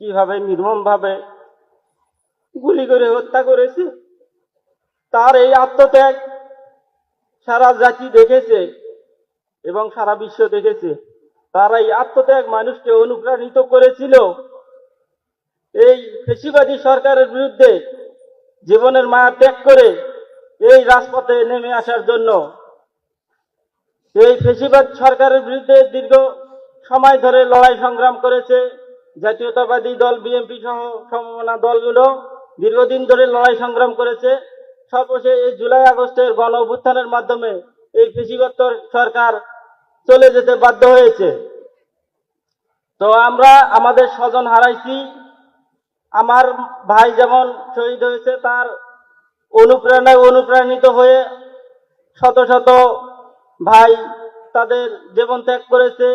কিভাবে নির্মমভাবে গুলি করে হত্যা করেছে, তার এই আত্মত্যাগ সারা জাতি দেখেছে এবং সারা বিশ্ব দেখেছে। তার এই আত্মত্যাগ মানুষকে অনুপ্রাণিত করেছিল এই ফ্যাসিবাদী সরকারের বিরুদ্ধে জীবনের মায়া ত্যাগ করে এই রাজপথে নেমে আসার জন্য। এই ফ্যাসিবাদ সরকারের বিরুদ্ধে দীর্ঘ সময় ধরে লড়াই সংগ্রাম করেছে জাতীয়তাবাদী দল বিএনপি সহ সমমনা দলগুলো দীর্ঘদিন ধরে লড়াই সংগ্রাম করেছে। সর্বশেষ এই জুলাই আগস্টের গণ অভ্যুত্থানের মাধ্যমে এই ফ্যাসিবাদ সরকার চলে যেতে বাধ্য হয়েছে। তো আমরা আমাদের স্বজন হারাইছি। আমার ভাই যেমন শহীদ হয়েছে, তার অনুপ্রেরণায় অনুপ্রাণিত হয়ে শত শত ভাই তাদের জীবন ত্যাগ করেছে।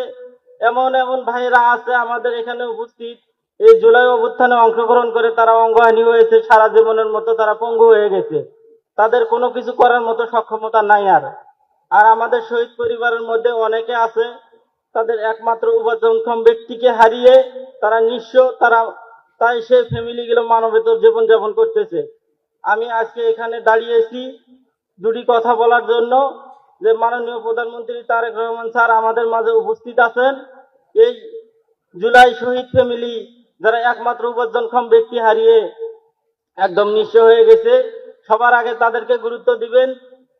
এমন এমন ভাইয়েরা আছে আমাদের এখানে উপস্থিত, এই জুলাই অভ্যুত্থানে অংশগ্রহণ করে তারা অঙ্গহানি হয়েছে, সারা জীবনের মতো তারা পঙ্গু হয়ে গেছে, তাদের কোনো কিছু করার মতো সক্ষমতা নাই। আর আমাদের শহীদ পরিবারের মধ্যে অনেকে আছে তাদের একমাত্র উপার্জনক্ষম ব্যক্তিকে হারিয়ে তারা নিঃস্ব, তাই সে ফ্যামিলিগুলো মানবেতর জীবনযাপন করতেছে। আমি আজকে এখানে দাঁড়িয়েছি দুটি কথা বলার জন্য, যে মাননীয় প্রধানমন্ত্রী তারেক রহমান স্যার আমাদের মাঝে উপস্থিত আছেন। এই জুলাই শহীদ ফ্যামিলি যারা একমাত্র উপার্জনক্ষম ব্যক্তি হারিয়ে একদম নিঃস্ব হয়ে গেছে, সবার আগে তাদেরকে গুরুত্ব দিবেন।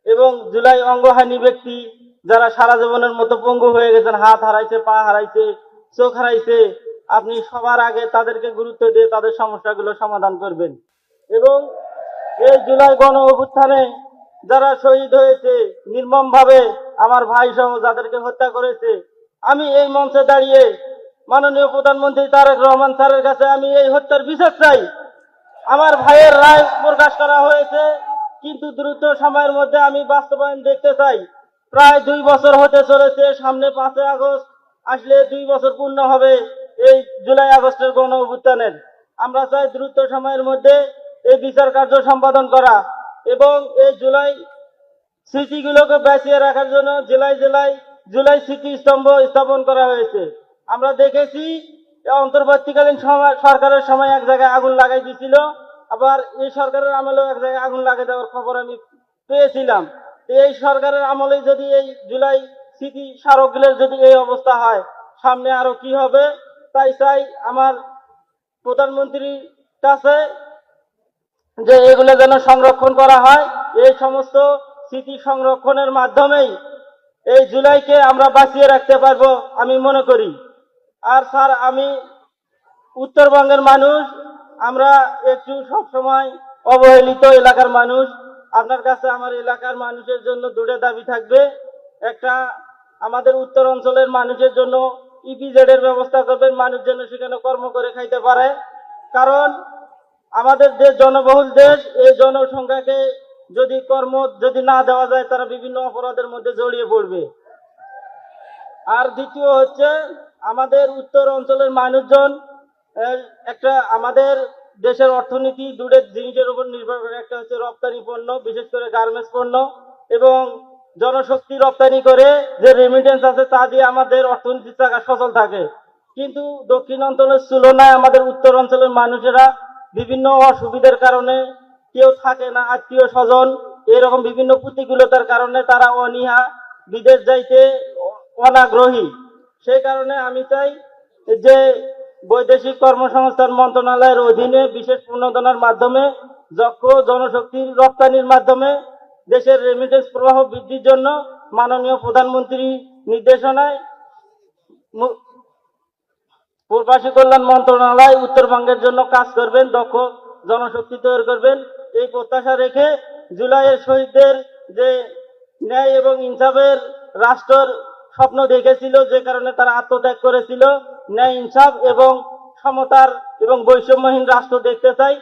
এবং জুলাই অঙ্গহানি ব্যক্তি যারা সারা জীবনের মতো পঙ্গু হয়ে গেছেন, হাত হারাইছে, পা হারাইছে, চোখ হারাইছে, আপনি সবার আগে তাদেরকে গুরুত্ব দিয়ে তাদের সমস্যাগুলো সমাধান করবেন। এবং এই জুলাই গণ অভ্যুত্থানে যারা শহীদ হয়েছে নির্মমভাবে, আমার ভাই সহ যাদেরকে হত্যা করেছে, আমি এই মঞ্চে দাঁড়িয়ে মাননীয় প্রধানমন্ত্রী তারেক রহমান স্যারের কাছে আমি এই হত্যার বিচার চাই। আমার ভাইয়ের রায় প্রকাশ করা হয়েছে, কিন্তু দ্রুত সময়ের মধ্যে আমি বাস্তবায়ন দেখতে চাই। প্রায় 2 বছর হতে চলেছে, সামনে 5 আগস্ট আসলে 2 বছর পূর্ণ হবে এই জুলাই আগস্টের গণ অভ্যুত্থানের। আমরা চাই দ্রুত সময়ের মধ্যে এই বিচার কার্য সম্পাদন করা এবং এই জুলাই স্মৃতিগুলোকে বাঁচিয়ে রাখার জন্য জেলায় জেলায় জুলাই স্মৃতি স্তম্ভ স্থাপন করা হয়েছে। আমরা দেখেছি অন্তর্বর্তীকালীন সরকারের সময় এক জায়গায় আগুন লাগাই দিয়েছিল, আবার এই সরকারের আমলেও এক জায়গায় আগুন লাগাই দেওয়ার খবর আমি পেয়েছিলাম। এই সরকারের আমলে যদি এই জুলাই স্মৃতি স্মারকগুলোর যদি এই অবস্থা হয়, সামনে আরো কি হবে। তাই চাই আমার প্রধানমন্ত্রীর কাছে যে এগুলো যেন সংরক্ষণ করা হয়। এই সমস্ত স্মৃতি সংরক্ষণের মাধ্যমেই এই জুলাইকে আমরা বাঁচিয়ে রাখতে পারবো আমি মনে করি। আর স্যার, আমি উত্তরবঙ্গের মানুষ, আমরা একটু সবসময় অবহেলিত এলাকার মানুষ। আপনার কাছে আমার এলাকার মানুষের জন্য দুটো দাবি থাকবে। একটা, আমাদের উত্তর অঞ্চলের মানুষের জন্য ইপিজেড এর ব্যবস্থা করবেন, মানুষ যেন সেখানে কর্ম করে খাইতে পারে। কারণ আমাদের দেশ জনবহুল দেশ, এই জনসংখ্যাকে যদি না দেওয়া যায়, তারা বিভিন্ন অপরাধের মধ্যে জড়িয়ে পড়বে। আর দ্বিতীয় হচ্ছে, আমাদের উত্তর অঞ্চলের মানুষজন একটা, আমাদের দেশের অর্থনীতি দুটো জিনিসের উপর নির্ভর করে। একটা হচ্ছে রপ্তানি পণ্য, বিশেষ করে গার্মেন্টস পণ্য, এবং জনশক্তি রপ্তানি করে যে রেমিটেন্স আছে তা দিয়ে আমাদের অর্থনীতির চাকা সচল থাকে। কিন্তু দক্ষিণ অঞ্চলের তুলনায় আমাদের উত্তর অঞ্চলের মানুষেরা বিভিন্ন অসুবিধার কারণে, কেউ থাকে না আত্মীয় স্বজন, এরকম বিভিন্ন প্রতিকূলতার কারণে তারা অনীহা, বিদেশ যাইতে অনাগ্রহী। সেই কারণে আমি চাই যে বৈদেশিক কর্মসংস্থান মন্ত্রণালয়ের অধীনে বিশেষ প্রণোদনার মাধ্যমে দক্ষ জনশক্তির রপ্তানির মাধ্যমে দেশের রেমিটেন্স প্রবাহ বৃদ্ধির জন্য মাননীয় প্রধানমন্ত্রী নির্দেশনায় প্রবাসী কল্যাণ মন্ত্রণালয় উত্তরবঙ্গের জন্য কাজ করবেন, দক্ষ জনশক্তি তৈরি করবেন। এই প্রত্যাশা রেখে জুলাইয়ের শহীদদের যে ন্যায় এবং ইনসাফের রাষ্ট্রের স্বপ্ন দেখেছিল, যে কারণে তারা আত্মত্যাগ করেছিল, ন্যায় ইনসাফ এবং সমতার এবং বৈষম্যহীন রাষ্ট্র দেখতে চাই।